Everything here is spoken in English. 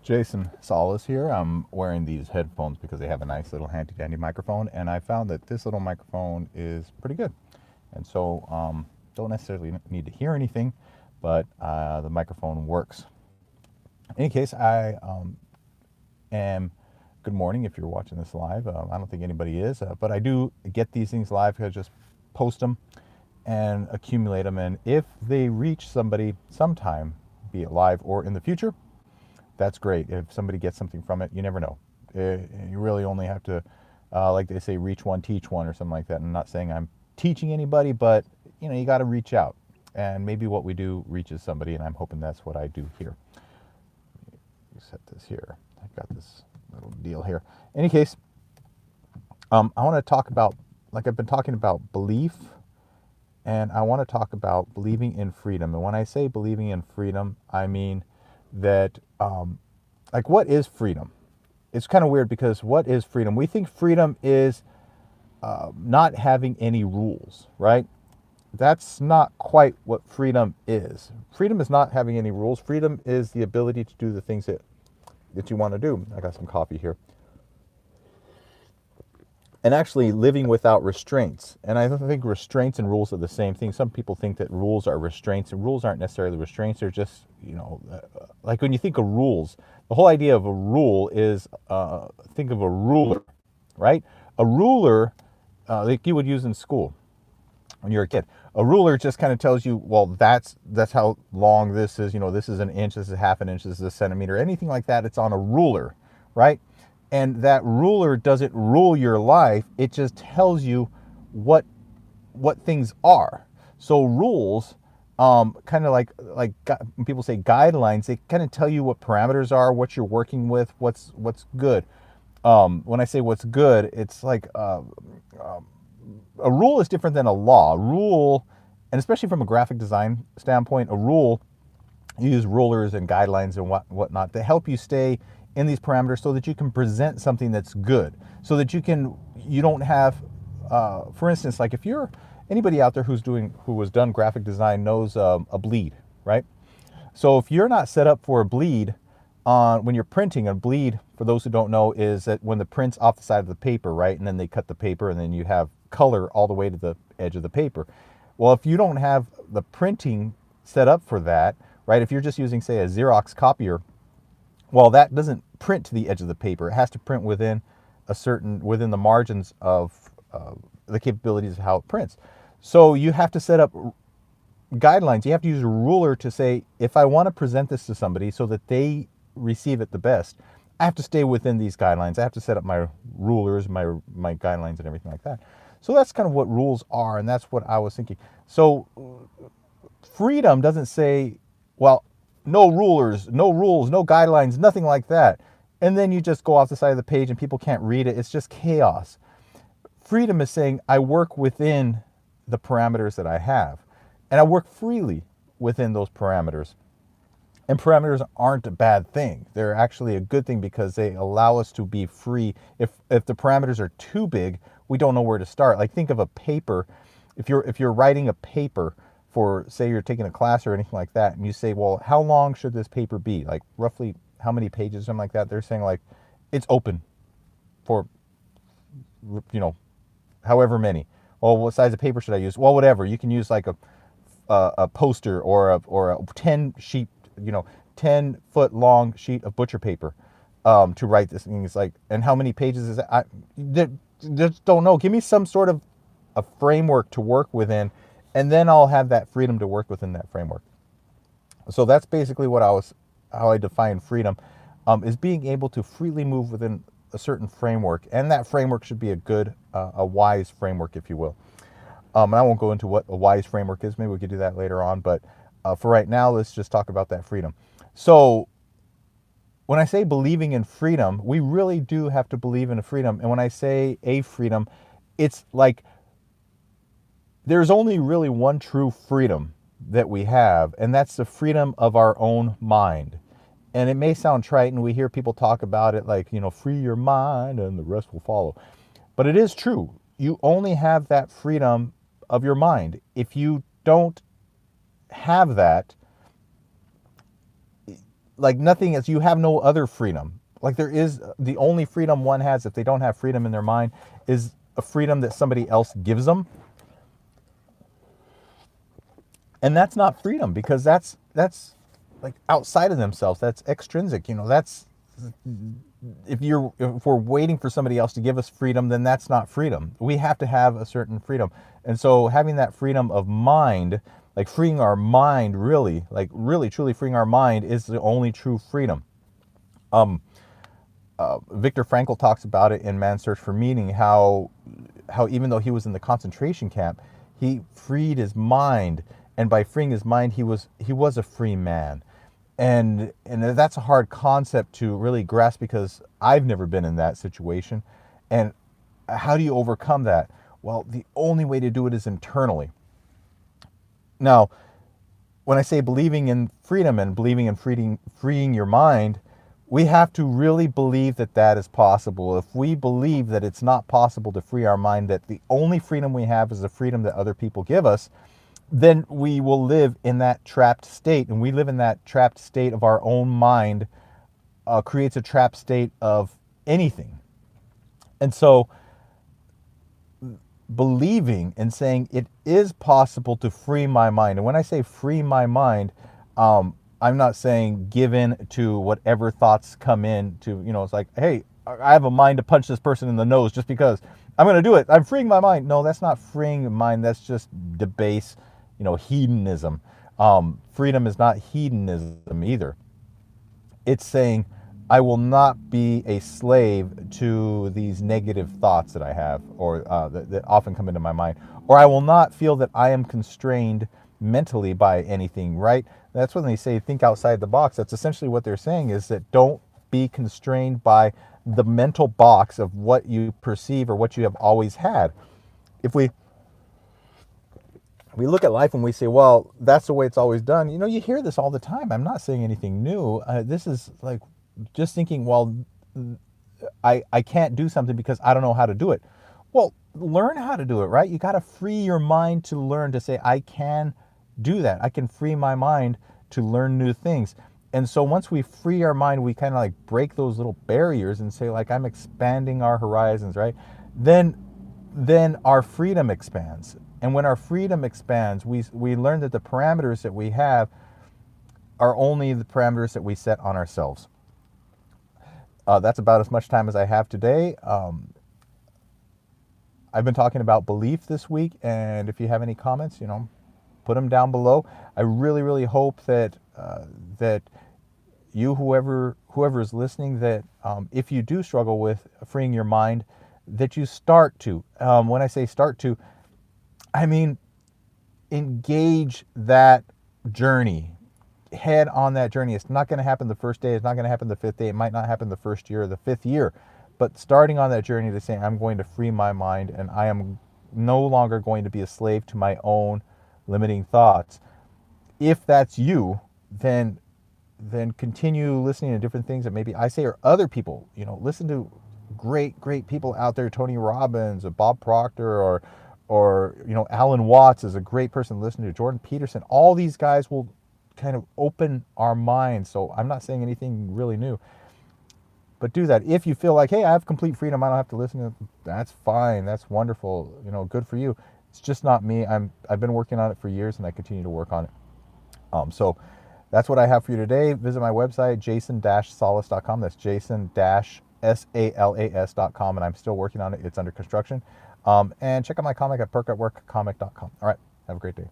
Jason Solis here. I'm wearing these headphones because they have a nice little handy dandy microphone, and I found that this little microphone is pretty good. And so, don't necessarily need to hear anything, but the microphone works. In any case, I am. Good morning if you're watching this live. I don't think anybody is, but I do get these things live because I just post them and accumulate them. And if they reach somebody sometime, be it live or in the future, that's great. If somebody gets something from it, you never know. You really only have to, like they say, reach one, teach one, or something like that. I'm not saying I'm teaching anybody, but you got to reach out, and maybe what we do reaches somebody, and I'm hoping that's what I do here. Set this here. I've got this little deal here. In any case, I want to talk about, like I've been talking about, belief, and I want to talk about believing in freedom. And when I say believing in freedom, I mean that, like, what is freedom? It's kind of weird because what is freedom? We think freedom is not having any rules, right? That's not quite what freedom is. Freedom is not having any rules. Freedom is the ability to do the things that you want to do. I got some coffee here. And actually living without restraints. And I don't think restraints and rules are the same thing. Some people think that rules are restraints, and rules aren't necessarily restraints. They're just, like when you think of rules, the whole idea of a rule is, think of a ruler, right? A ruler, like you would use in school when you're a kid. A ruler just kind of tells you, well, that's how long this is. This is an inch, this is half an inch, this is a centimeter, anything like that. It's on a ruler, right? And that ruler doesn't rule your life. It just tells you what things are. So rules, kind of like when people say guidelines, they kind of tell you what parameters are, what you're working with, what's good. When I say what's good, it's like a rule is different than a law. A rule, and especially from a graphic design standpoint, a rule, you use rulers and guidelines and whatnot to help you stay in these parameters so that you can present something that's good, so that you don't have, for instance, like if you're anybody out there who has done graphic design knows a bleed, right? So if you're not set up for a bleed when you're printing, a bleed, for those who don't know, is that when the print's off the side of the paper, right? And then they cut the paper and then you have color all the way to the edge of the paper. Well, if you don't have the printing set up for that, right? If you're just using, say, a Xerox copier, well, that doesn't print to the edge of the paper. It has to print within the margins of the capabilities of how it prints. So you have to set up guidelines. You have to use a ruler to say, if I want to present this to somebody so that they receive it the best, I have to stay within these guidelines. I have to set up my rulers, my guidelines, and everything like that. So that's kind of what rules are, and that's what I was thinking. So freedom doesn't say, well, no rulers, no rules, no guidelines, nothing like that. And then you just go off the side of the page and people can't read it. It's just chaos. Freedom is saying I work within the parameters that I have, and I work freely within those parameters. And parameters aren't a bad thing. They're actually a good thing because they allow us to be free. If the parameters are too big, we don't know where to start. Like, think of a paper. If you're writing a paper for, say, you're taking a class or anything like that, and you say, well, how long should this paper be? Like, roughly how many pages, something like that. They're saying, like, it's open for, however many. Well, what size of paper should I use? Well, whatever. You can use like a poster or a 10 sheet, 10-foot long sheet of butcher paper to write this thing. It's like, and how many pages is that? I just don't know. Give me some sort of a framework to work within, and then I'll have that freedom to work within that framework. So that's basically how I define freedom, is being able to freely move within a certain framework, and that framework should be a good, a wise framework, if you will. And I won't go into what a wise framework is. Maybe we could do that later on, but for right now, let's just talk about that freedom. So when I say believing in freedom, we really do have to believe in a freedom. And when I say a freedom, it's like there's only really one true freedom that we have, and that's the freedom of our own mind. And it may sound trite, and we hear people talk about it like, free your mind and the rest will follow. But it is true. You only have that freedom of your mind. If you don't have that, like nothing is, you have no other freedom. Like there is, the only freedom one has if they don't have freedom in their mind is a freedom that somebody else gives them. And that's not freedom, because that's like outside of themselves. That's extrinsic. That's, if we're waiting for somebody else to give us freedom, then that's not freedom. We have to have a certain freedom. And so having that freedom of mind, like freeing our mind, really, like really truly freeing our mind, is the only true freedom. Viktor Frankl talks about it in Man's Search for Meaning, how even though he was in the concentration camp, he freed his mind, and by freeing his mind, he was a free man. And that's a hard concept to really grasp, because I've never been in that situation. And how do you overcome that? Well, the only way to do it is internally. Now, when I say believing in freedom and believing in freeing your mind, we have to really believe that that is possible. If we believe that it's not possible to free our mind, that the only freedom we have is the freedom that other people give us, then we will live in that trapped state. And we live in that trapped state of our own mind, creates a trapped state of anything. And so believing and saying it is possible to free my mind. And when I say free my mind, I'm not saying give in to whatever thoughts come in to, it's like, hey, I have a mind to punch this person in the nose just because I'm going to do it. I'm freeing my mind. No, that's not freeing the mind. That's just debase, hedonism. Freedom is not hedonism either. It's saying, I will not be a slave to these negative thoughts that I have, or that often come into my mind, or I will not feel that I am constrained mentally by anything, right? That's when they say think outside the box. That's essentially what they're saying, is that don't be constrained by the mental box of what you perceive or what you have always had. If we look at life and we say, well, that's the way it's always done. You hear this all the time. I'm not saying anything new. This is like just thinking, well, I can't do something because I don't know how to do it. Well, learn how to do it, right? You got to free your mind to learn, to say, I can do that. I can free my mind to learn new things. And so once we free our mind, we kind of like break those little barriers and say, like, I'm expanding our horizons, right? Then our freedom expands. And when our freedom expands, we learn that the parameters that we have are only the parameters that we set on ourselves. That's about as much time as I have today. I've been talking about belief this week, and if you have any comments, put them down below. I really, really hope that that you, whoever is listening, that if you do struggle with freeing your mind, that you start to. When I say start to, I mean engage that journey. Head on that journey. It's not going to happen the first day. It's not going to happen the fifth day. It might not happen the first year or the fifth year. But starting on that journey to say, I'm going to free my mind, and I am no longer going to be a slave to my own limiting thoughts. If that's you, then continue listening to different things that maybe I say or other people. Listen to great people out there. Tony Robbins or Bob Proctor, or Alan Watts is a great person to listen to. Jordan Peterson. All these guys will kind of open our minds. So I'm not saying anything really new, but do that. If you feel like, hey, I have complete freedom, I don't have to listen to, that's fine. That's wonderful. Good for you. It's just not me. I've been working on it for years, and I continue to work on it. So that's what I have for you today. Visit my website, jason-salas.com. That's jason-salas.com, and I'm still working on it. It's under construction. And check out my comic at perkatworkcomic.com. All right. Have a great day.